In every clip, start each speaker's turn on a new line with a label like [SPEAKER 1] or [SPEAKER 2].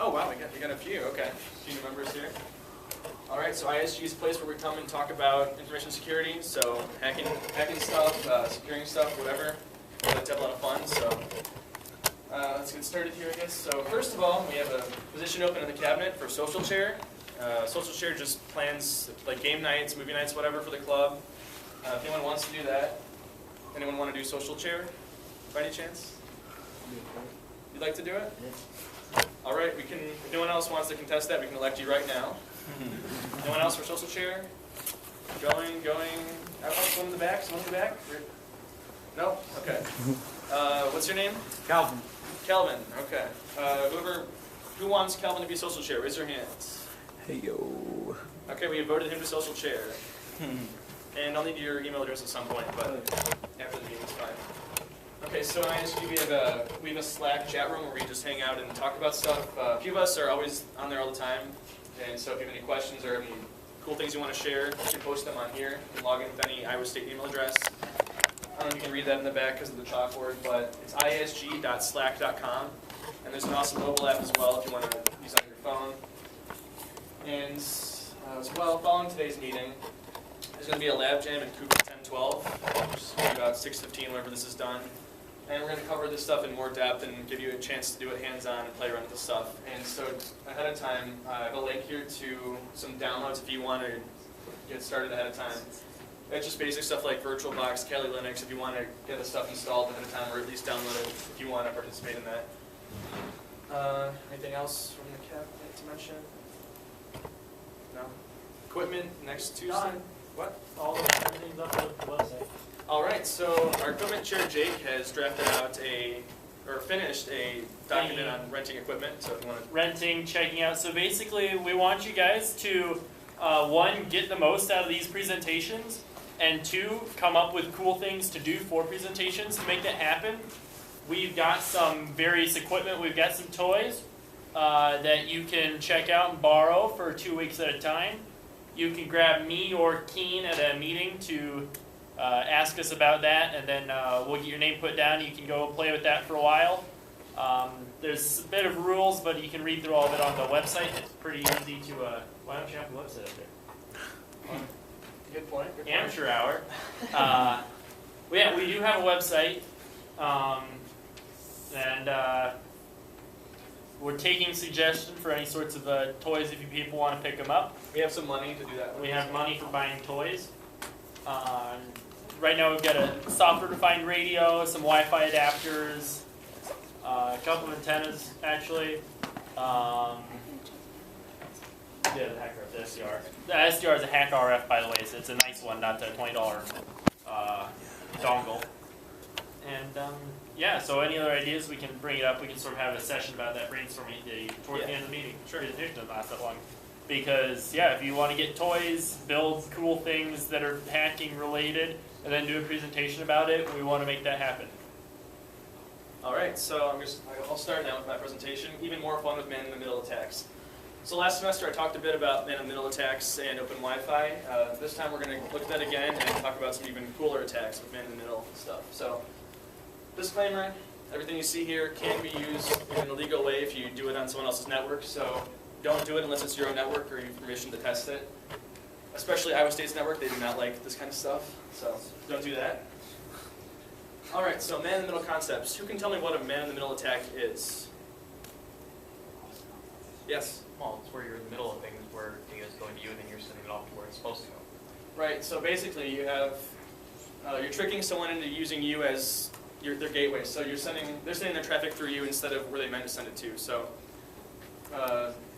[SPEAKER 1] Oh wow, we got a few. Okay, a few new members here. All right, so IASG is a place where we come and talk about information security. So hacking stuff, securing stuff, whatever. We like to have a lot of fun. So let's get started here, I guess. So first of all, we have a position open in the cabinet for social chair. Social chair just plans like game nights, movie nights, whatever for the club. If anyone wants to do that, anyone want to do social chair by any chance? You'd like to do it?
[SPEAKER 2] Yeah.
[SPEAKER 1] All right, we can. If no one else wants to contest that, we can elect you right now. No one else for social chair? Going. Someone in the back. Someone in the back. No. Okay. What's your name?
[SPEAKER 2] Calvin.
[SPEAKER 1] Calvin. Okay. Who wants Calvin to be social chair? Raise your hands.
[SPEAKER 3] Hey yo.
[SPEAKER 1] Okay, we have voted him to social chair. And I'll need your email address at some point, but after the meeting's fine. Okay, so in IASG we have a Slack chat room where we just hang out and talk about stuff. A few of us are always on there all the time, and so if you have any questions or any cool things you want to share, you can post them on here. You can log in with any Iowa State email address. I don't know if you can read that in the back because of the chalkboard, but it's iasg.slack.com, and there's an awesome mobile app as well if you want to use it on your phone. And as well, following today's meeting, there's going to be a lab jam in Cooper 1012, which is going to be about 6:15 whenever this is done. And we're going to cover this stuff in more depth and give you a chance to do it hands-on and play around with the stuff. And so ahead of time, I have a link here to some downloads if you want to get started ahead of time. It's just basic stuff like VirtualBox, Kali Linux, if you want to get the stuff installed ahead of time, or at least download it if you want to participate in that. Anything else from the cabinet to mention? No? Equipment next Tuesday?
[SPEAKER 4] Done.
[SPEAKER 1] What?
[SPEAKER 4] Everything's up on the website.
[SPEAKER 1] All right, so our equipment chair, Jake, has drafted out finished a document on renting equipment, so if you want to...
[SPEAKER 4] Renting, checking out. So basically, we want you guys to, one, get the most out of these presentations, and two, come up with cool things to do for presentations to make that happen. We've got some various equipment. We've got some toys that you can check out and borrow for 2 weeks at a time. You can grab me or Keen at a meeting to ask us about that, and then we'll get your name put down. You can go play with that for a while. There's a bit of rules, but you can read through all of it on the website. It's pretty easy to... why don't you have the website up there?
[SPEAKER 1] Good point.
[SPEAKER 4] Amateur hour. We do have a website, and we're taking suggestions for any sorts of toys if you people want to pick them up.
[SPEAKER 1] We have some money to do that.
[SPEAKER 4] We have money for buying toys. Right now we've got a software-defined radio, some Wi-Fi adapters, a couple of antennas, actually. The hack RF, the SDR. The SDR is a hack RF, by the way, so it's a nice one, not the $20 dongle. And yeah, so any other ideas, we can bring it up. We can sort of have a session about that brainstorming towards the end of the meeting. Sure, presentation doesn't last that long. Because, yeah, if you want to get toys, build cool things that are hacking related, and then do a presentation about it, we want to make that happen.
[SPEAKER 1] All right, so I'll start now with my presentation. Even more fun with man-in-the-middle attacks. So last semester I talked a bit about man-in-the-middle attacks and open Wi-Fi. This time we're going to look at that again and talk about some even cooler attacks with man-in-the-middle stuff. So, disclaimer, everything you see here can be used in a legal way if you do it on someone else's network. So don't do it unless it's your own network or you have permission to test it. Especially Iowa State's network, they do not like this kind of stuff, so don't do that. All right, so man-in-the-middle concepts. Who can tell me what a man-in-the-middle attack is? Yes?
[SPEAKER 5] Well, it's where you're in the middle of things where data is going to you and then you're sending it off to where it's supposed to go.
[SPEAKER 1] Right, so basically you have, you're tricking someone into using you as their gateway. So they're sending their traffic through you instead of where they meant to send it to. So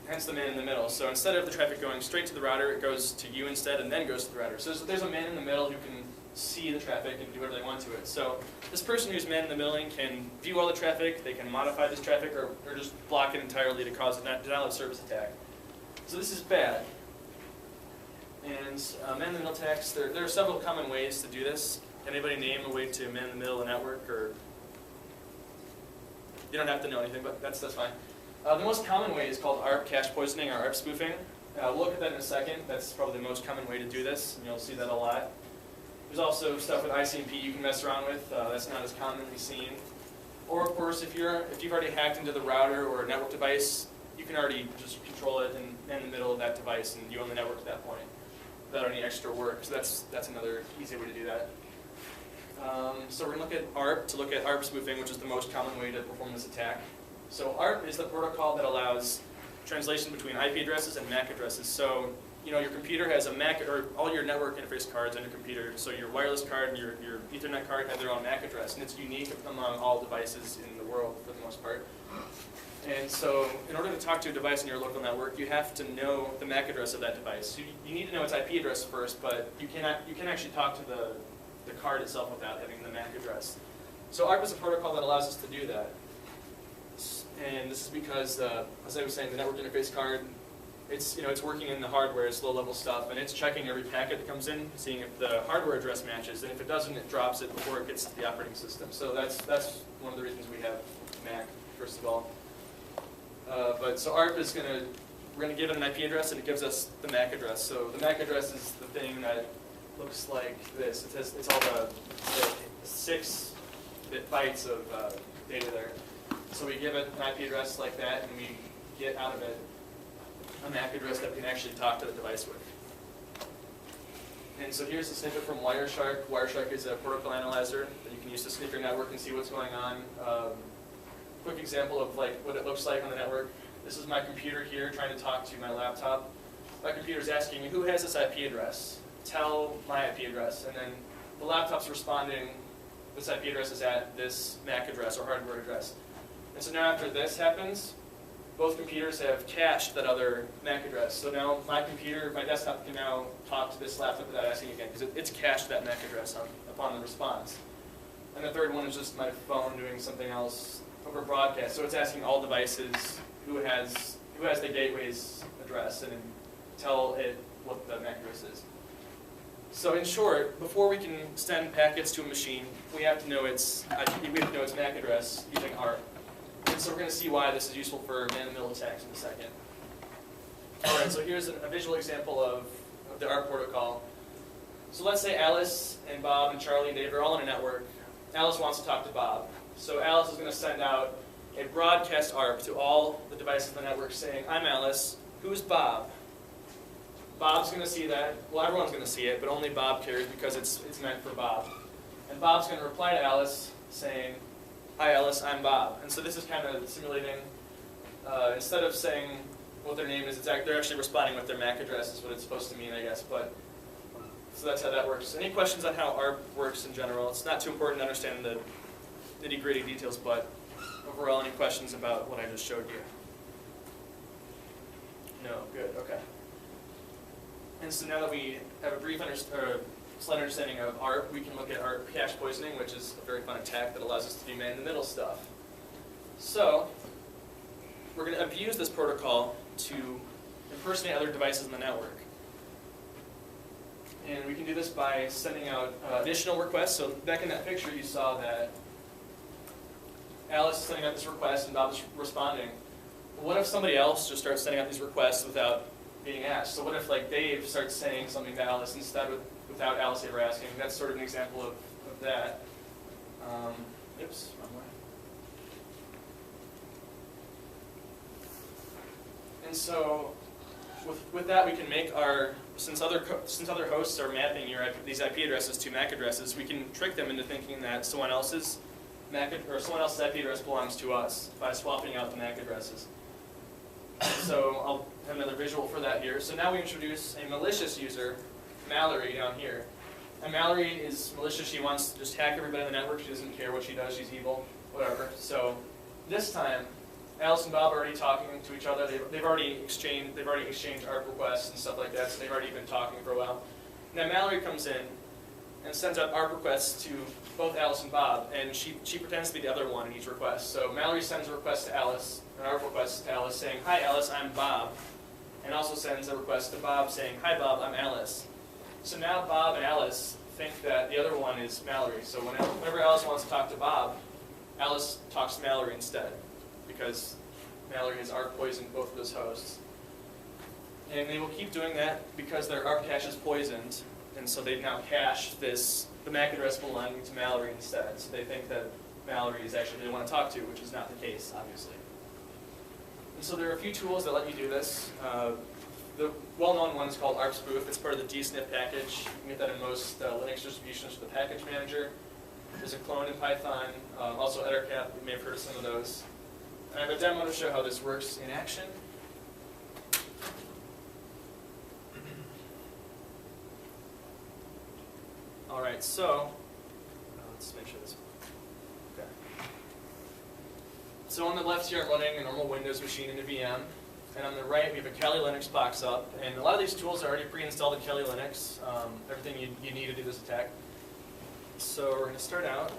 [SPEAKER 1] hence the man in the middle. So instead of the traffic going straight to the router, it goes to you instead and then goes to the router. So there's a man in the middle who can see the traffic and do whatever they want to it. So this person who's man in the middle can view all the traffic, they can modify this traffic, or just block it entirely to cause a denial of service attack. So this is bad. And man in the middle attacks, there are several common ways to do this. Can anybody name a way to man in the middle of a network? Or you don't have to know anything, but that's fine. The most common way is called ARP cache poisoning or ARP spoofing. We'll look at that in a second. That's probably the most common way to do this, and you'll see that a lot. There's also stuff with ICMP you can mess around with. That's not as commonly seen. Or of course, if you've already hacked into the router or a network device, you can already just control it in the middle of that device, and you own the network at that point without any extra work. So that's another easy way to do that. So we're going to look at ARP to look at ARP spoofing, which is the most common way to perform this attack. So ARP is the protocol that allows translation between IP addresses and MAC addresses. So your computer has a MAC, or all your network interface cards on your computer. So your wireless card and your Ethernet card have their own MAC address, and it's unique among all devices in the world for the most part. And so in order to talk to a device in your local network, you have to know the MAC address of that device. So you need to know its IP address first, but you can actually talk to the card itself without having the MAC address. So ARP is a protocol that allows us to do that. And this is because, as I was saying, the network interface card, it's working in the hardware, it's low-level stuff, and it's checking every packet that comes in, seeing if the hardware address matches, and if it doesn't, it drops it before it gets to the operating system. So that's one of the reasons we have MAC, first of all. So ARP is we're going to give it an IP address, and it gives us the MAC address. So the MAC address is the thing that looks like this. It's all the 6 bytes of data there. So we give it an IP address like that, and we get out of it a MAC address that we can actually talk to the device with. And so here's a snippet from Wireshark. Wireshark is a protocol analyzer that you can use to sniff your network and see what's going on. Quick example of what it looks like on the network. This is my computer here trying to talk to my laptop. My computer is asking me, who has this IP address? Tell my IP address. And then the laptop's responding, this IP address is at this MAC address or hardware address. And so now after this happens, both computers have cached that other MAC address. So now my desktop can now talk to this laptop without asking again, because it's cached that MAC address upon the response. And the third one is just my phone doing something else over broadcast. So it's asking all devices who has the gateway's address and tell it what the MAC address is. So in short, before we can send packets to a machine, we have to know its MAC address using ARP. And so we're going to see why this is useful for man-in-the-middle attacks in a second. All right, so here's a visual example of the ARP protocol. So let's say Alice and Bob and Charlie and Dave are all on a network. Alice wants to talk to Bob. So Alice is going to send out a broadcast ARP to all the devices on the network saying, I'm Alice, who's Bob? Bob's going to see that. Well, everyone's going to see it, but only Bob cares because it's meant for Bob. And Bob's going to reply to Alice saying, hi Alice, I'm Bob. And so this is kind of simulating, instead of saying what their name is, they're actually responding with their MAC address is what it's supposed to mean, I guess. So that's how that works. Any questions on how ARP works in general? It's not too important to understand the nitty-gritty details, but overall, any questions about what I just showed you? No? Good, okay. And so now that we have a brief slight understanding of ARP, we can look at ARP cache poisoning, which is a very fun attack that allows us to do man-in-the-middle stuff. So we're going to abuse this protocol to impersonate other devices in the network. And we can do this by sending out additional requests. So back in that picture, you saw that Alice is sending out this request and Bob is responding. But what if somebody else just starts sending out these requests without being asked? So what if Dave starts saying something to Alice instead without Alice ever asking? That's sort of an example of that. Oops, wrong way. And so with that, we can make since other hosts are mapping these IP addresses to MAC addresses, we can trick them into thinking that someone else's IP address belongs to us by swapping out the MAC addresses. So I'll have another visual for that here. So now we introduce a malicious user, Mallory, down here. And Mallory is malicious. She wants to just hack everybody on the network. She doesn't care what she does. She's evil, whatever. So this time, Alice and Bob are already talking to each other. They've already exchanged ARP requests and stuff like that. So they've already been talking for a while. Now Mallory comes in and sends out ARP requests to both Alice and Bob, and she pretends to be the other one in each request. So Mallory sends a request to Alice, an ARP request to Alice saying, hi Alice, I'm Bob, and also sends a request to Bob saying, hi Bob, I'm Alice. So now Bob and Alice think that the other one is Mallory. So whenever Alice wants to talk to Bob, Alice talks to Mallory instead, because Mallory has ARP poisoned both of those hosts. And they will keep doing that because their ARP cache is poisoned, and so they've now cached the MAC address belonging to Mallory instead. So they think that Mallory is actually who they want to talk to, which is not the case, obviously. And so there are a few tools that let you do this. The well-known one is called ARP-spoof. It's part of the dsnif package. You can get that in most Linux distributions with the package manager. There's a clone in Python, also Ettercap. You may have heard of some of those. And I have a demo to show how this works in action. All right, so let's make sure this. Okay. So on the left here, I'm running a normal Windows machine in a VM. And on the right, we have a Kali Linux box up. And a lot of these tools are already pre-installed in Kali Linux, everything you need to do this attack. So we're going to start out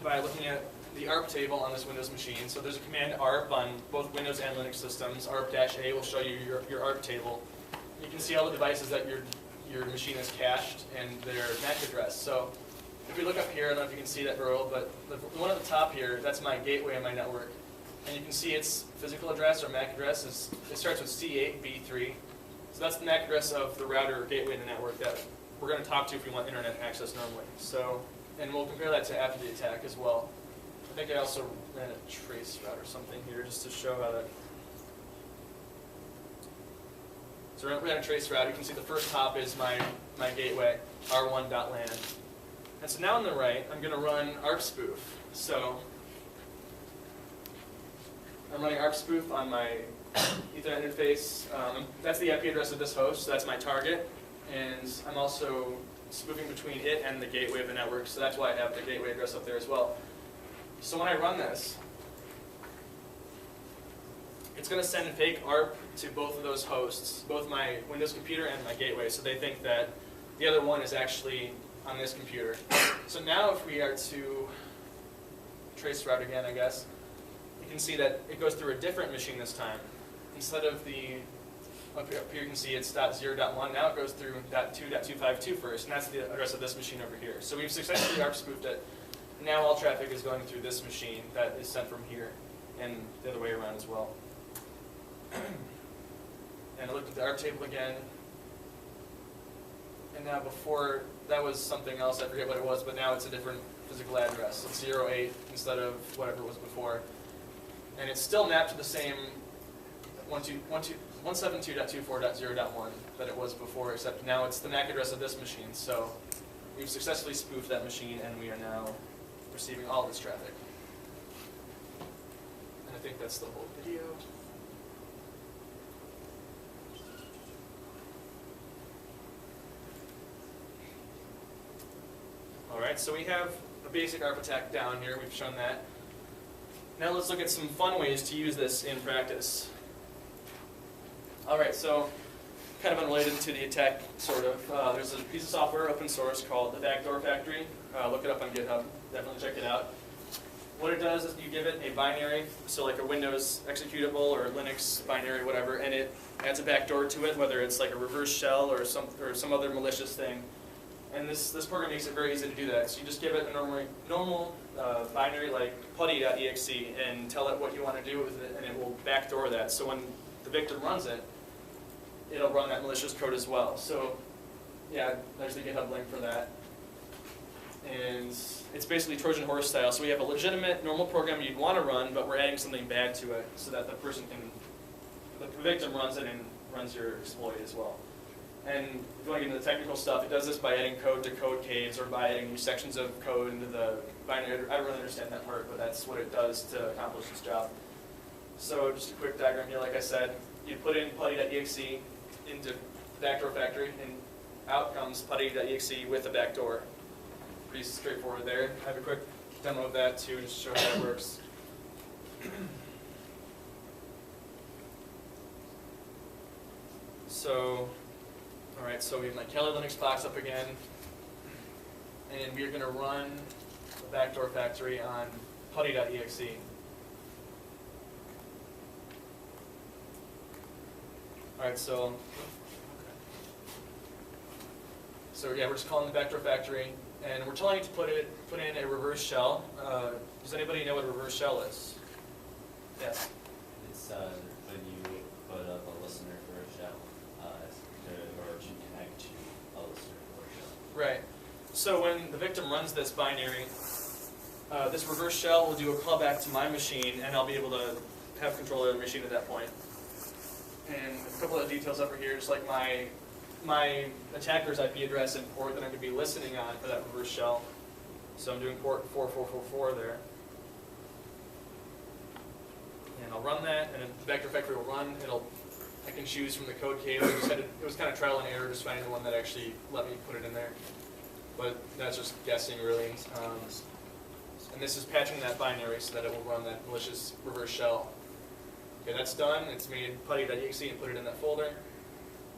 [SPEAKER 1] by looking at the ARP table on this Windows machine. So there's a command ARP on both Windows and Linux systems. ARP-A will show you your ARP table. You can see all the devices that your machine is cached and their MAC address. So if we look up here, I don't know if you can see that very well, but the one at the top here, that's my gateway on my network. And you can see its physical address or MAC address it starts with C8B3. So that's the MAC address of the router or gateway in the network that we're going to talk to if we want internet access normally. So, and we'll compare that to after the attack as well. I think I also ran a trace route or something here just to show how that. So we ran a trace route. You can see the first hop is my gateway, r1.lan. And so now on the right, I'm going to run ARP-spoof. So I'm running ARP-spoof on my Ethernet interface. That's the IP address of this host, so that's my target. And I'm also spoofing between it and the gateway of the network, so that's why I have the gateway address up there as well. So when I run this, it's going to send a fake ARP to both of those hosts, both my Windows computer and my gateway, so they think that the other one is actually on this computer. So now if we are to trace route again, I guess, you can see that it goes through a different machine this time. Instead of the, up here you can see it's .0.1, now it goes through .2.252 first, and that's the address of this machine over here. So we've successfully ARP-spoofed it. Now all traffic is going through this machine that is sent from here, and the other way around as well. And I looked at the ARP table again, and now before, that was something else, I forget what it was, but now it's a different physical address. It's 08 instead of whatever it was before. And it's still mapped to the same 172.24.0.1 that it was before, except now it's the MAC address of this machine. So we've successfully spoofed that machine, and we are now receiving all this traffic. And I think that's the whole video. All right, so we have a basic ARP attack down here. We've shown that. Now let's look at some fun ways to use this in practice. All right, so kind of unrelated to the attack, sort of. There's a piece of software, open source, called the Backdoor Factory. Look it up on GitHub. Definitely check it out. What it does is you give it a binary, so like a Windows executable or Linux binary, whatever, and it adds a backdoor to it, whether it's like a reverse shell or some other malicious thing. And this program makes it very easy to do that. So you just give it a normal binary like putty.exe and tell it what you want to do with it, and it will backdoor that. So when the victim runs it, it'll run that malicious code as well. So yeah, there's the GitHub link for that. And it's basically Trojan horse style. So we have a legitimate normal program you'd want to run, but we're adding something bad to it so that the victim runs it and runs your exploit as well. And if you want to get into the technical stuff, it does this by adding code to code caves or by adding new sections of code into the binary. I don't really understand that part, but that's what it does to accomplish its job. So just a quick diagram here, like I said, you put in putty.exe into Backdoor Factory, and out comes putty.exe with a backdoor. Pretty straightforward there. I have a quick demo of that too, just to show how that works. So, all right, so we have my Kali Linux box up again, and we are going to run the Backdoor Factory on putty.exe. All right, so yeah, we're just calling the Backdoor Factory, and we're telling it to put in a reverse shell. Does anybody know what a reverse shell is? Yes.
[SPEAKER 2] It's when you put up a listener for a shell, or to connect to a listener for a shell.
[SPEAKER 1] Right. So when the victim runs this binary, this reverse shell will do a callback to my machine, and I'll be able to have control of the machine at that point. And a couple of details over here, just like my attacker's IP address and port that I'm going to be listening on for that reverse shell. So I'm doing port 4444 there. And I'll run that, and then the Vector Factory will run. I can choose from the code cave. It was kind of trial and error, just finding the one that actually let me put it in there. But that's just guessing, really. And this is patching that binary so that it will run that malicious reverse shell. Okay, that's done. It's made putty.exe and put it in that folder.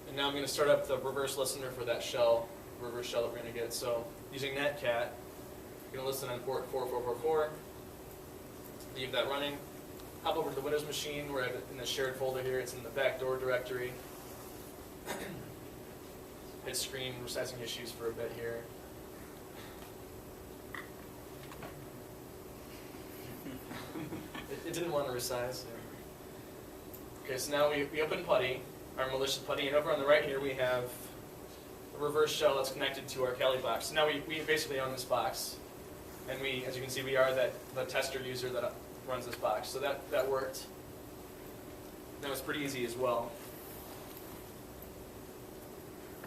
[SPEAKER 1] And now I'm going to start up the reverse listener for that shell, reverse shell that we're going to get. So using netcat, I'm going to listen on port 4444. Leave that running. Hop over to the Windows machine. We're in the shared folder here. It's in the backdoor directory. Hit screen resizing issues for a bit here. It didn't want to resize. Okay, so now we open putty, our malicious putty, and over on the right here we have a reverse shell that's connected to our Kali box. So now we basically own this box, and we, as you can see, we are the tester user that runs this box. So that worked. That was pretty easy as well.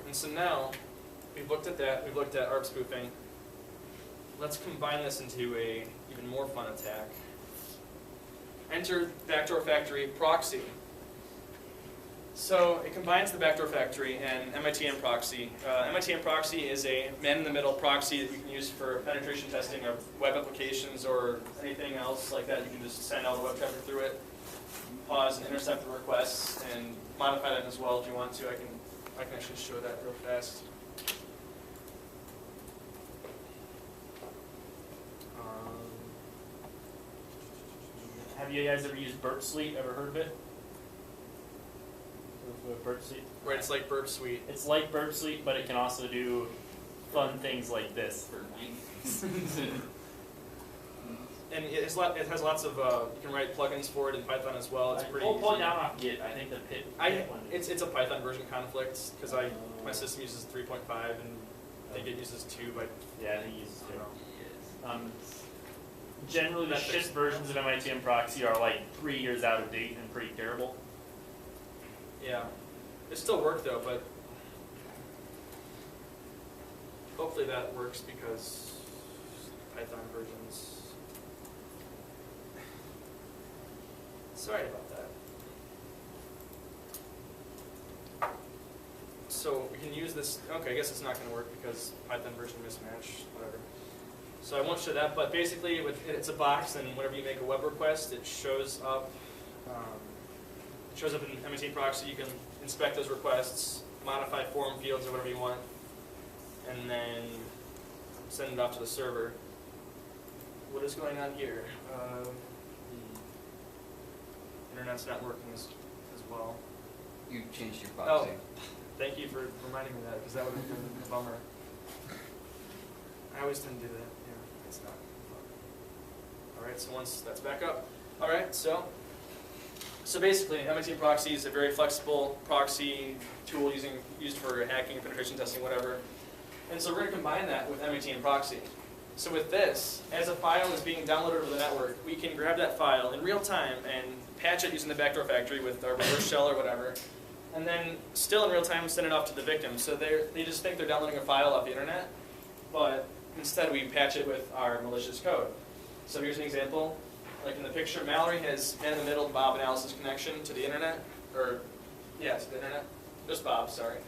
[SPEAKER 1] And so now we've looked at that. We've looked at ARP spoofing. Let's combine this into a even more fun attack. Enter Backdoor Factory proxy. So it combines the Backdoor Factory and MITM proxy. MITM proxy is a man-in-the-middle proxy that you can use for penetration testing of web applications or anything else like that. You can just send all the web traffic through it, pause and intercept the requests, and modify that as well if you want to. I can actually show that real fast.
[SPEAKER 4] Have you guys ever used Burp Suite? Ever heard of it? Burp Suite?
[SPEAKER 1] Right, it's like Burp Suite.
[SPEAKER 4] It's like Burp Suite, but it can also do fun things like this.
[SPEAKER 1] And it has lots of, you can write plugins for it in Python as well. It's pretty
[SPEAKER 4] pull it
[SPEAKER 1] easy.
[SPEAKER 4] down off Git. I think the pit one.
[SPEAKER 1] It's a Python version conflict, because my system uses 3.5 and I think it uses 2, but
[SPEAKER 4] Yeah, I think it uses
[SPEAKER 1] I don't know.
[SPEAKER 4] 2. Generally, the shit versions of MITM proxy are like 3 years out of date and pretty terrible.
[SPEAKER 1] Yeah. It still worked though, but hopefully that works because Python versions. Sorry about that. So we can use this. Okay, I guess it's not going to work because Python version mismatch, whatever. So I won't show that, but basically it's a box, and whenever you make a web request, it shows up. It shows up in MIT proxy. You can inspect those requests, modify form fields or whatever you want, and then send it off to the server. What is going on here? The internet's not working as well.
[SPEAKER 3] You changed your proxy.
[SPEAKER 1] Oh, thank you for reminding me of that, because that would have been a bummer. I always didn't do that. Yeah, it's not fun. All right, so once that's back up. All right, so basically, MIT proxy is a very flexible proxy tool used for hacking, penetration testing, whatever. And so we're going to combine that with MITM proxy. So with this, as a file is being downloaded over the network, we can grab that file in real time and patch it using the Backdoor Factory with our reverse shell or whatever, and then still in real time send it off to the victim. So they just think they're downloading a file off the internet, but instead we patch it with our malicious code. So here's an example. Like in the picture, Mallory has man-in-the-middle Bob and Alice's connection to the internet, to the internet. Just Bob, sorry.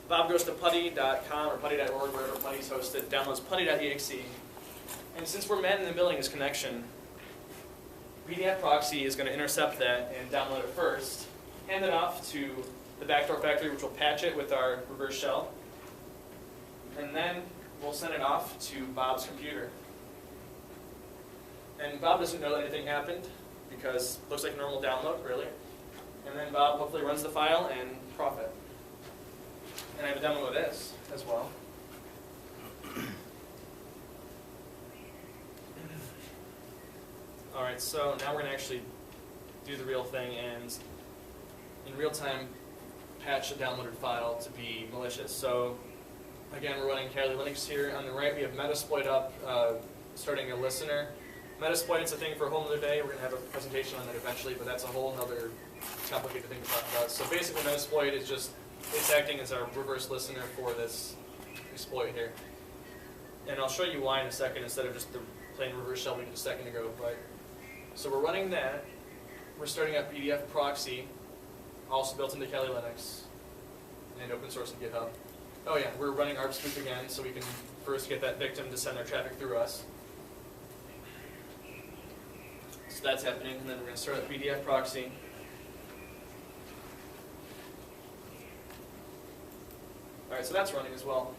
[SPEAKER 1] Bob goes to putty.com or putty.org, wherever Putty's hosted, downloads putty.exe. And since we're man-in-the-middle his connection, PDF proxy is going to intercept that and download it first, hand it off to the Backdoor Factory, which will patch it with our reverse shell, and then we'll send it off to Bob's computer. And Bob doesn't know that anything happened because it looks like a normal download, really. And then Bob hopefully runs the file and profit. And I have a demo of this as well. All right, so now we're going to actually do the real thing and in real time patch a downloaded file to be malicious. So again, we're running Kali Linux here. On the right, we have Metasploit up, starting a listener. Metasploit's a thing for a whole other day. We're going to have a presentation on it eventually, but that's a whole other complicated thing to talk about. So basically, Metasploit is just, it's acting as our reverse listener for this exploit here. And I'll show you why in a second instead of just the plain reverse shell we did a second ago. But so we're running that. We're starting up PDF proxy, also built into Kali Linux and open source in GitHub. Oh yeah, we're running ARP spook again, so we can first get that victim to send their traffic through us. So that's happening, and then we're going to start up PDF proxy. All right, so that's running as well.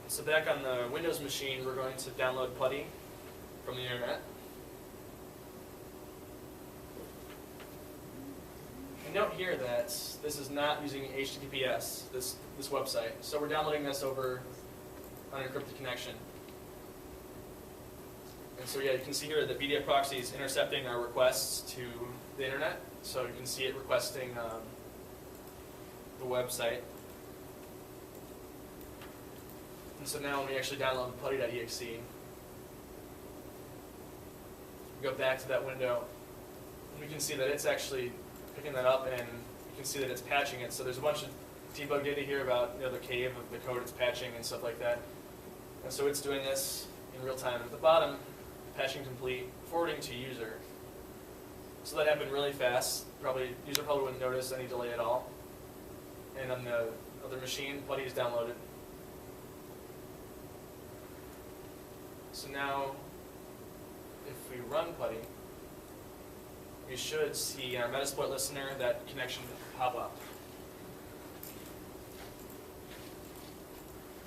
[SPEAKER 1] So back on the Windows machine, we're going to download PuTTY from the internet. And note here that this is not using HTTPS, this website. So we're downloading this over an encrypted connection. And so yeah, you can see here that PDF proxy is intercepting our requests to the internet. So you can see it requesting the website. And so now when we actually download putty.exe, we go back to that window, and we can see that it's actually picking that up, and you can see that it's patching it. So there's a bunch of debug data here about the cave of the code it's patching and stuff like that. And so it's doing this in real time. At the bottom, patching complete, forwarding to user. So that happened really fast. User probably wouldn't notice any delay at all. And on the other machine, PuTTY is downloaded. So now, if we run PuTTY, we should see in our Metasploit listener that connection pop up.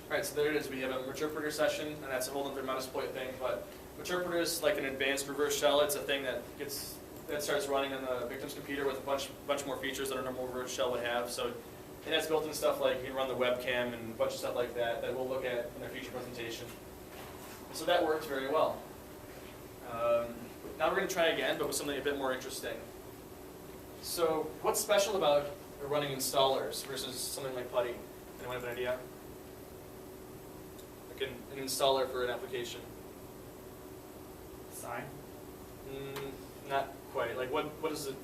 [SPEAKER 1] All right, so there it is. We have a interpreter session, and that's a whole other Metasploit thing. But interpreter is like an advanced reverse shell. It's a thing that starts running on the victim's computer with a bunch more features that a normal reverse shell would have. So it has built-in stuff like you can run the webcam and a bunch of stuff like that that we'll look at in a future presentation. So that worked very well. Now we're going to try again, but with something a bit more interesting. So what's special about running installers versus something like PuTTY? Anyone have an idea? Like an installer for an application?
[SPEAKER 4] Sign?
[SPEAKER 1] Not quite. Like what does an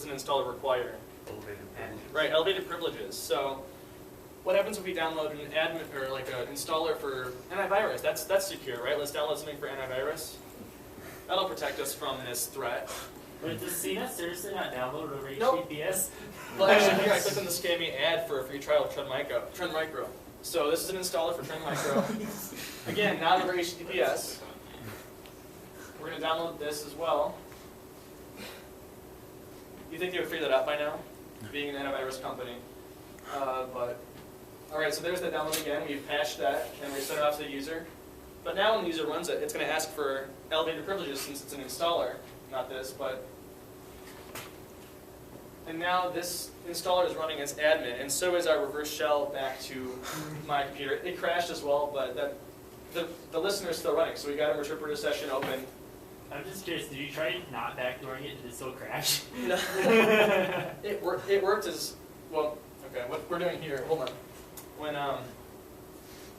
[SPEAKER 1] installer require?
[SPEAKER 5] Elevated privileges.
[SPEAKER 1] Right, elevated privileges. So what happens if we download an admin or like an installer for antivirus? That's secure, right? Let's download something for antivirus. That'll protect us from this threat.
[SPEAKER 4] Wait, does CNET seriously not download over
[SPEAKER 1] Nope.
[SPEAKER 4] HTTPS?
[SPEAKER 1] Well, actually, here I clicked on the scammy ad for a free trial of Trend Micro. So this is an installer for Trend Micro. Again, not over HTTPS. We're going to download this as well. You think they would figure that out by now, being an antivirus company? But all right, so there's that download again. We've patched that, and we sent it off to the user. But now when the user runs it, it's going to ask for elevated privileges since it's an installer, not this. And now this installer is running as admin, and so is our reverse shell back to my computer. It crashed as well, but the listener is still running. So we got a interpreter session open.
[SPEAKER 4] I'm just curious, did you try not backdooring it? Did it still crash?
[SPEAKER 1] No. It worked as well. Okay, what we're doing here. Hold on. When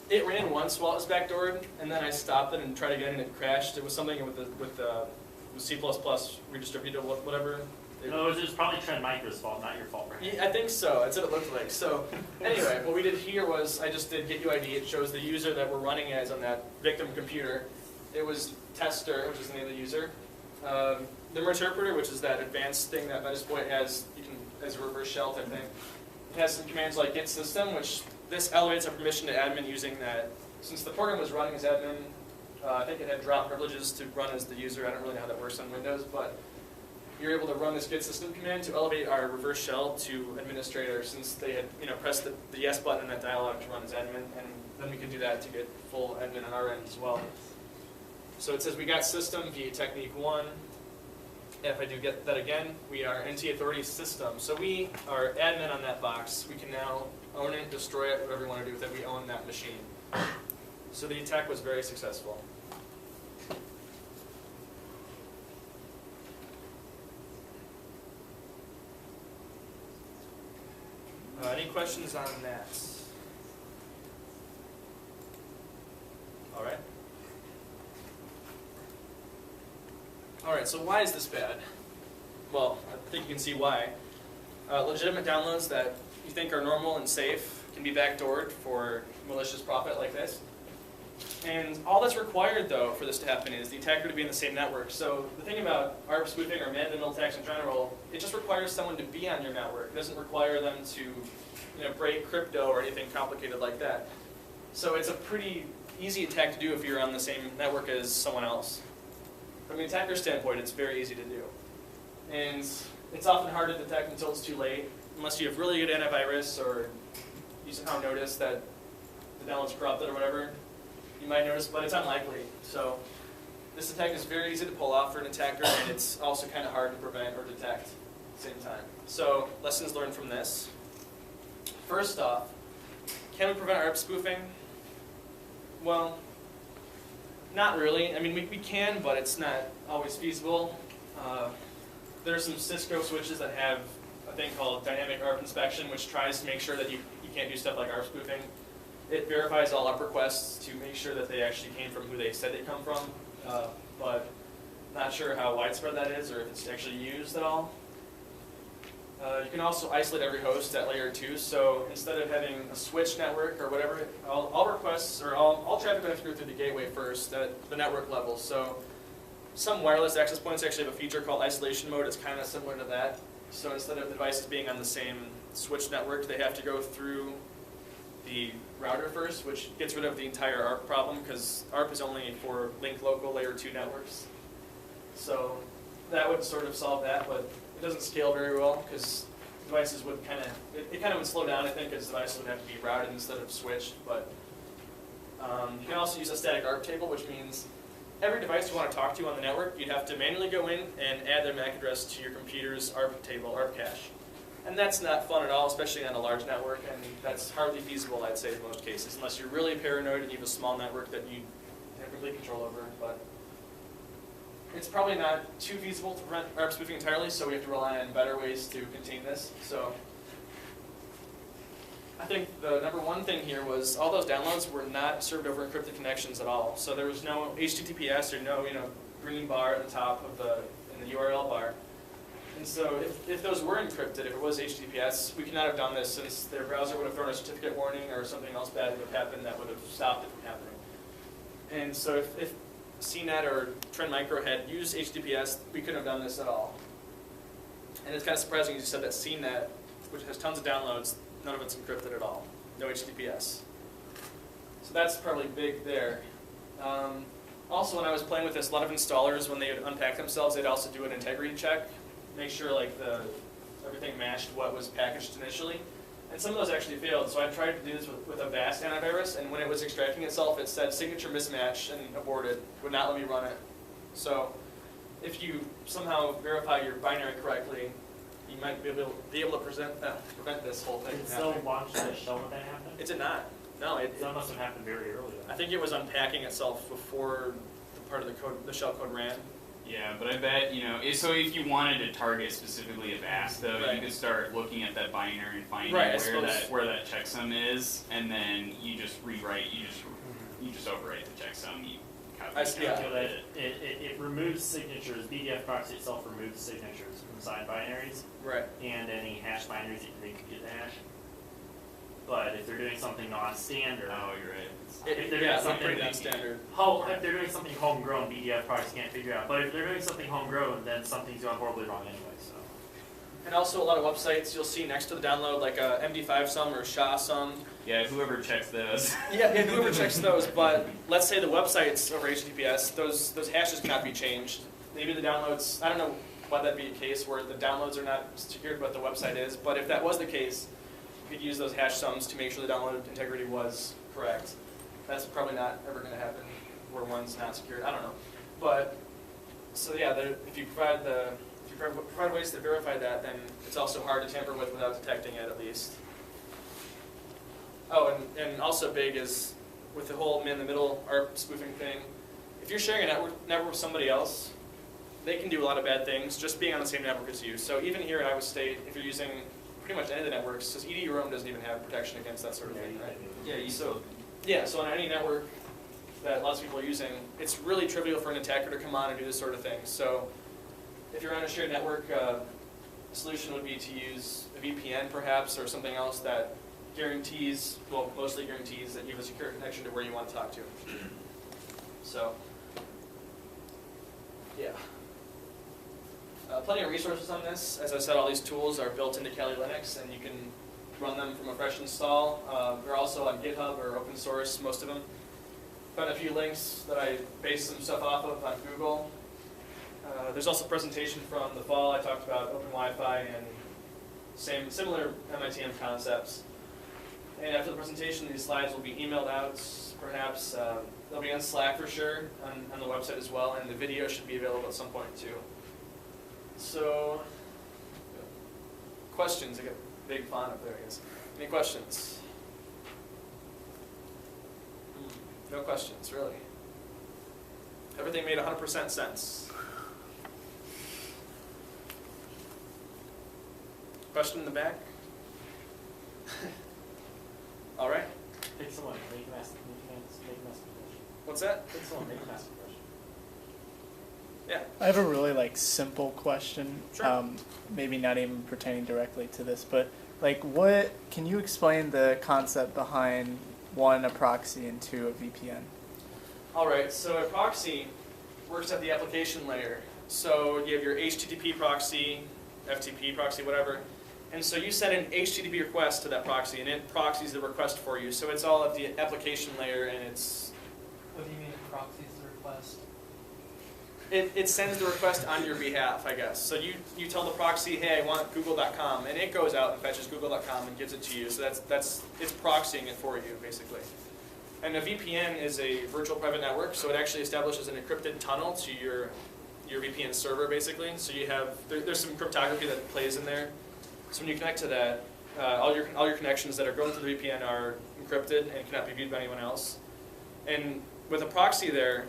[SPEAKER 1] it ran once while it was backdoored, and then I stopped it and tried again, and it crashed. It was something with C++ redistributed whatever.
[SPEAKER 4] No, it was probably Trend Micro's fault, not your fault, right?
[SPEAKER 1] Yeah, I think so. That's what it looked like. So anyway, what we did here was I just did get UID. It shows the user that we're running as on that victim computer. It was tester, which is the name of the user. The interpreter, which is that advanced thing that Metasploit has, you can as a reverse shell type thing. It has some commands like git system, which this elevates our permission to admin using that. Since the program was running as admin, I think it had drop privileges to run as the user. I don't really know how that works on Windows, but you're able to run this git system command to elevate our reverse shell to administrator, since they had pressed the yes button in that dialog to run as admin, and then we can do that to get full admin on our end as well. So it says we got system via technique 1. If I do get that again, we are NT authority system. So we are admin on that box. We can now own it, destroy it, whatever we want to do with it. We own that machine. So the attack was very successful. Any questions on that? right, so why is this bad? Well, I think you can see why. Legitimate downloads that you think are normal and safe can be backdoored for malicious profit like this. And all that's required, though, for this to happen is the attacker to be in the same network. So the thing about ARP spoofing or man-in-the-middle attacks in general, it just requires someone to be on your network. It doesn't require them to break crypto or anything complicated like that. So it's a pretty easy attack to do if you're on the same network as someone else. From the attacker's standpoint, it's very easy to do. And it's often hard to detect until it's too late, unless you have really good antivirus or you somehow notice that the download's corrupted or whatever. You might notice, but it's unlikely. So this attack is very easy to pull off for an attacker, and it's also kind of hard to prevent or detect at the same time. So lessons learned from this. First off, can we prevent ARP spoofing? Well, not really. I mean, we can, but it's not always feasible. There are some Cisco switches that have a thing called dynamic ARP inspection, which tries to make sure that you can't do stuff like ARP spoofing. It verifies all ARP requests to make sure that they actually came from who they said they come from, but not sure how widespread that is or if it's actually used at all. You can also isolate every host at layer 2, so instead of having a switch network or whatever, all requests or all traffic would have to go through the gateway first at the network level. So some wireless access points actually have a feature called isolation mode. It's kind of similar to that. So instead of the devices being on the same switch network, they have to go through the router first, which gets rid of the entire ARP problem because ARP is only for link local layer 2 networks. So that would sort of solve that, but it doesn't scale very well because devices would it kind of would slow down, I think, as devices would have to be routed instead of switched. But you can also use a static ARP table, which means every device you want to talk to on the network, you'd have to manually go in and add their MAC address to your computer's ARP table, ARP cache. And that's not fun at all, especially on a large network, and that's hardly feasible, I'd say, in most cases, unless you're really paranoid and you have a small network that you have complete control over. But it's probably not too feasible to prevent ARP spoofing entirely, so we have to rely on better ways to contain this. So I think the number one thing here was all those downloads were not served over encrypted connections at all. So there was no HTTPS or no green bar at the top of in the URL bar. And so if those were encrypted, if it was HTTPS, we could not have done this since their browser would have thrown a certificate warning or something else bad would have happened that would have stopped it from happening. And so if CNET or Trend Micro had used HTTPS, we couldn't have done this at all. And it's kind of surprising you said that CNET, which has tons of downloads, none of it's encrypted at all. No HTTPS. So that's probably big there. Also, when I was playing with this, a lot of installers, when they would unpack themselves, they'd also do an integrity check, make sure everything matched what was packaged initially. And some of those actually failed, so I tried to do this with a VAST antivirus, and when it was extracting itself, it said signature mismatch and aborted. It would not let me run it. So if you somehow verify your binary correctly, you might be able to prevent this whole thing.
[SPEAKER 6] Did it still launch the shell when that happened?
[SPEAKER 1] It did not. No,
[SPEAKER 6] That must have happened very early.
[SPEAKER 1] I think it was unpacking itself before the part of the code, the shell code ran.
[SPEAKER 7] Yeah, but I bet, so if you wanted to target specifically a VAST, though,
[SPEAKER 1] Right.
[SPEAKER 7] you could start looking at that binary and finding
[SPEAKER 1] Right,
[SPEAKER 7] where that checksum is, and then you just rewrite, you just overwrite the checksum. You copy
[SPEAKER 1] Yeah.
[SPEAKER 6] It removes signatures. BDF proxy itself removes signatures from signed binaries
[SPEAKER 1] Right.
[SPEAKER 6] and any hash binaries that they could get hash. But if they're doing something non-standard,
[SPEAKER 7] Oh, you're right.
[SPEAKER 6] if they're doing something
[SPEAKER 1] pretty non-standard.
[SPEAKER 6] if they're doing something homegrown, BDF proxy can't figure out. But if they're doing something homegrown, then something's gone horribly wrong anyway. So.
[SPEAKER 1] And also a lot of websites you'll see next to the download like a MD5 sum or SHA sum.
[SPEAKER 7] Yeah, whoever checks those.
[SPEAKER 1] Yeah, whoever checks those, but let's say the website's over HTTPS, those hashes cannot be changed. Maybe the downloads, I don't know why that'd be a case where the downloads are not secured but the website is, but if that was the case, you could use those hash sums to make sure the download integrity was correct. That's probably not ever going to happen where one's not secured. I don't know. But, so yeah, if you provide ways to verify that, then it's also hard to tamper with without detecting it at least. Oh, and also big is with the whole man-in-the-middle ARP spoofing thing, if you're sharing a network with somebody else, they can do a lot of bad things just being on the same network as you. So even here at Iowa State, if you're using pretty much any of the networks, because edu-roam doesn't even have protection against that sort of thing, right?
[SPEAKER 7] Yeah,
[SPEAKER 1] So on any network that lots of people are using, it's really trivial for an attacker to come on and do this sort of thing. So if you're on a shared network, the solution would be to use a VPN perhaps, or something else that guarantees, well, mostly guarantees that you have a secure connection to where you want to talk to. So, yeah. Plenty of resources on this. As I said, all these tools are built into Kali Linux, and you can run them from a fresh install. They're also on GitHub or open source, most of them. Found a few links that I based some stuff off of on Google. There's also a presentation from the fall. I talked about open Wi-Fi and similar MITM concepts. And after the presentation, these slides will be emailed out, perhaps. They'll be on Slack for sure, on the website as well, and the video should be available at some point too. So, questions? I got a big font up there, I guess. Any questions? No questions, really. Everything made 100% sense. Question in the back? All right.
[SPEAKER 6] Pick someone, make them ask the question.
[SPEAKER 1] What's that?
[SPEAKER 6] Pick someone, make them ask the question.
[SPEAKER 1] Yeah.
[SPEAKER 8] I have a really simple question.
[SPEAKER 1] Sure.
[SPEAKER 8] Maybe not even pertaining directly to this, but what can you explain the concept behind one, a proxy, and two, a VPN?
[SPEAKER 1] All right. So a proxy works at the application layer. So you have your HTTP proxy, FTP proxy, whatever. And so you send an HTTP request to that proxy, and it proxies the request for you. So it's all at the application layer, and it's...
[SPEAKER 9] What do you mean it proxies the request?
[SPEAKER 1] It sends the request on your behalf, I guess. So you tell the proxy, hey, I want google.com, and it goes out and fetches google.com and gives it to you. So it's proxying it for you, basically. And a VPN is a virtual private network, so it actually establishes an encrypted tunnel to your VPN server, basically. So you have there's some cryptography that plays in there. So when you connect to that, all your connections that are going through the VPN are encrypted and cannot be viewed by anyone else. And with a proxy there,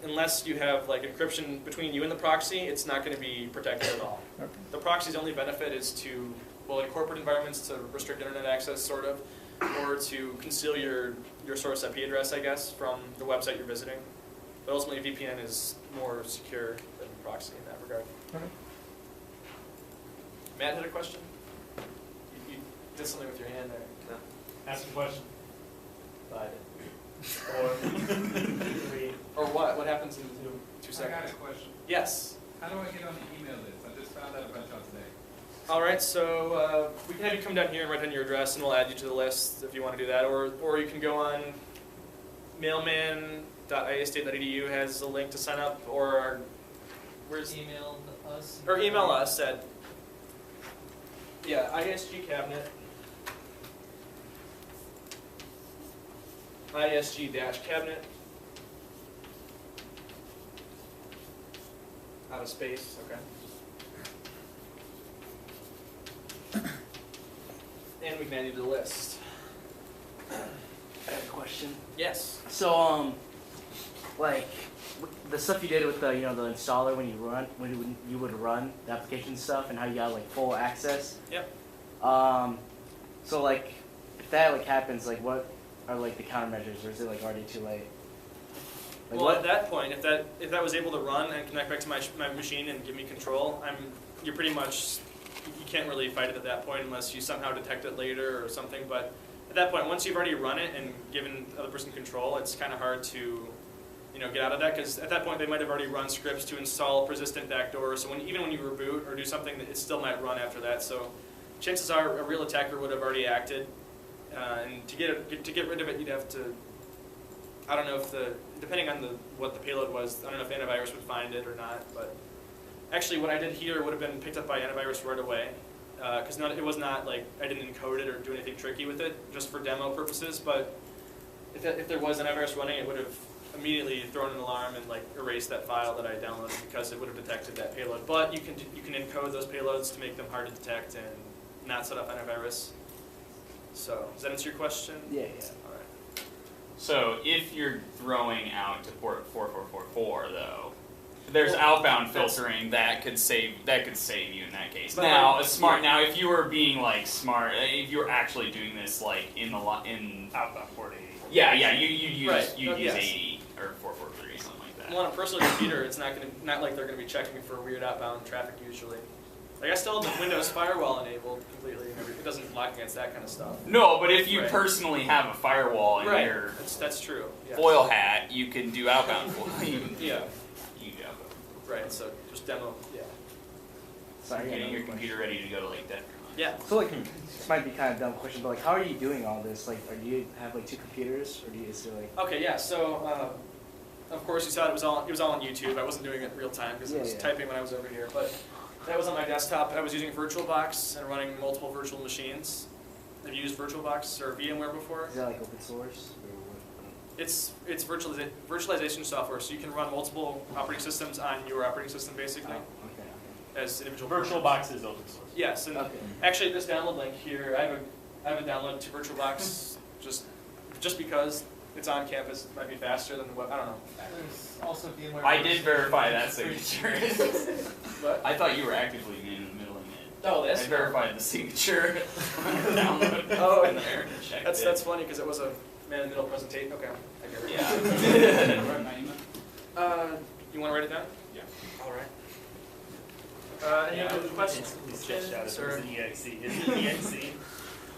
[SPEAKER 1] unless you have encryption between you and the proxy, it's not going to be protected at all.
[SPEAKER 8] Okay.
[SPEAKER 1] The proxy's only benefit is to, well, in corporate environments, to restrict internet access, sort of, or to conceal your source IP address, I guess, from the website you're visiting. But ultimately, VPN is more secure than proxy in that regard.
[SPEAKER 8] Okay.
[SPEAKER 1] Matt had a question? You did something with your hand there. No.
[SPEAKER 6] Ask a question.
[SPEAKER 1] Or or what? What happens in 2 seconds?
[SPEAKER 10] I got a question.
[SPEAKER 1] Yes.
[SPEAKER 10] How do I get on the email list? I just found out about y'all today.
[SPEAKER 1] All right, so we can have you come down here and write down your address, and we'll add you to the list if you want to do that. Or you can go on mailman.iastate.edu has a link to sign up, or where's
[SPEAKER 9] Email us.
[SPEAKER 1] or email us at IASG cabinet. IASG-cabinet. Out of space, okay. And we can add you to the list.
[SPEAKER 11] I have a question.
[SPEAKER 1] Yes.
[SPEAKER 11] So, the stuff you did with the, the installer when you would run the application stuff and how you got full access.
[SPEAKER 1] Yep.
[SPEAKER 11] So if that happens, what are the countermeasures, or is it already too late?
[SPEAKER 1] Well, at that point, if that was able to run and connect back to my machine and give me control, you're pretty much, you can't really fight it at that point unless you somehow detect it later or something. But at that point, once you've already run it and given the other person control, it's kind of hard to get out of that, because at that point they might have already run scripts to install persistent backdoors. So even when you reboot or do something, it still might run after that. So chances are a real attacker would have already acted. And to get rid of it, you'd have to, I don't know if depending on what the payload was, I don't know if antivirus would find it or not. But actually, what I did here would have been picked up by antivirus right away, because it was not I didn't encode it or do anything tricky with it, just for demo purposes. But if there was antivirus running, it would have immediately thrown an alarm and erased that file that I downloaded, because it would have detected that payload. But you can encode those payloads to make them hard to detect and not set up antivirus. So, does that answer your question?
[SPEAKER 11] Yeah.
[SPEAKER 1] All right.
[SPEAKER 7] So if you're throwing out to port 4444 though, there's outbound filtering that could save you in that case.
[SPEAKER 1] But
[SPEAKER 7] Now, if you were being smart, if you were actually doing this in
[SPEAKER 6] Outbound port 80.
[SPEAKER 7] yeah, you'd use
[SPEAKER 1] Right.
[SPEAKER 7] you'd use
[SPEAKER 1] Yes.
[SPEAKER 7] 80 or 443, something like that.
[SPEAKER 1] Well, on a personal computer, it's not like they're gonna be checking for weird outbound traffic usually. Like I still have the Windows firewall enabled completely, and it doesn't lock against that kind of stuff.
[SPEAKER 7] No, but if you
[SPEAKER 1] Right.
[SPEAKER 7] personally have a firewall in
[SPEAKER 1] Right.
[SPEAKER 7] your
[SPEAKER 1] That's true. Yes.
[SPEAKER 7] foil hat, you can do outbound foil.
[SPEAKER 1] Yeah.
[SPEAKER 7] You do outbound.
[SPEAKER 1] Right. So just demo. Yeah.
[SPEAKER 11] Sorry, I got
[SPEAKER 7] Getting your
[SPEAKER 11] another
[SPEAKER 7] computer ready to go to like that.
[SPEAKER 1] Yeah.
[SPEAKER 11] question. So like, this might be kind of a dumb question, but like, how are you doing all this? Like, do you have like 2 computers, or do you is there like?
[SPEAKER 1] Okay. Yeah. So of course you saw it was all on YouTube. I wasn't doing it in real time because I was
[SPEAKER 11] Yeah.
[SPEAKER 1] typing when I was over here, but that was on my desktop. I was using VirtualBox and running multiple virtual machines. Have you used VirtualBox or VMware before?
[SPEAKER 11] Is that like open source? Or what?
[SPEAKER 1] It's virtualization software, so you can run multiple operating systems on your operating system basically
[SPEAKER 11] Oh, okay.
[SPEAKER 1] as individual.
[SPEAKER 4] VirtualBox is open source.
[SPEAKER 1] Yes, and
[SPEAKER 11] Okay.
[SPEAKER 1] actually this download link here, I have a download to VirtualBox just because it's on campus. It might be faster than what I don't know.
[SPEAKER 9] There's also VMware.
[SPEAKER 7] I did verify that signature.
[SPEAKER 1] But
[SPEAKER 7] I thought you were actively in the middle of it.
[SPEAKER 1] oh,
[SPEAKER 7] I
[SPEAKER 1] that's
[SPEAKER 7] verified the signature. Download.
[SPEAKER 1] Oh,
[SPEAKER 7] in there and checked it.
[SPEAKER 1] that's funny because it was a man in the middle presentation. Okay, I get it.
[SPEAKER 7] Yeah.
[SPEAKER 10] Write my email.
[SPEAKER 1] You want to write it down?
[SPEAKER 10] Yeah.
[SPEAKER 1] All right. Any
[SPEAKER 4] Yeah,
[SPEAKER 1] other questions?
[SPEAKER 4] Please check out if
[SPEAKER 1] Or-
[SPEAKER 4] there's an EXE. Is it an EXE?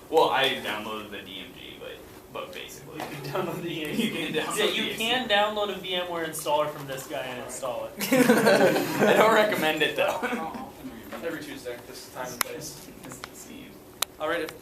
[SPEAKER 7] Well, I downloaded the DMG, but basically.
[SPEAKER 4] You can download the EXE.
[SPEAKER 7] You can download
[SPEAKER 4] Yeah,
[SPEAKER 7] the
[SPEAKER 4] you
[SPEAKER 7] EXE.
[SPEAKER 4] can download a VMware installer from this guy and install it.
[SPEAKER 7] I don't recommend it though.
[SPEAKER 10] I'll send my email.
[SPEAKER 1] Every Tuesday, this time and place.
[SPEAKER 7] Steve.
[SPEAKER 1] All right. If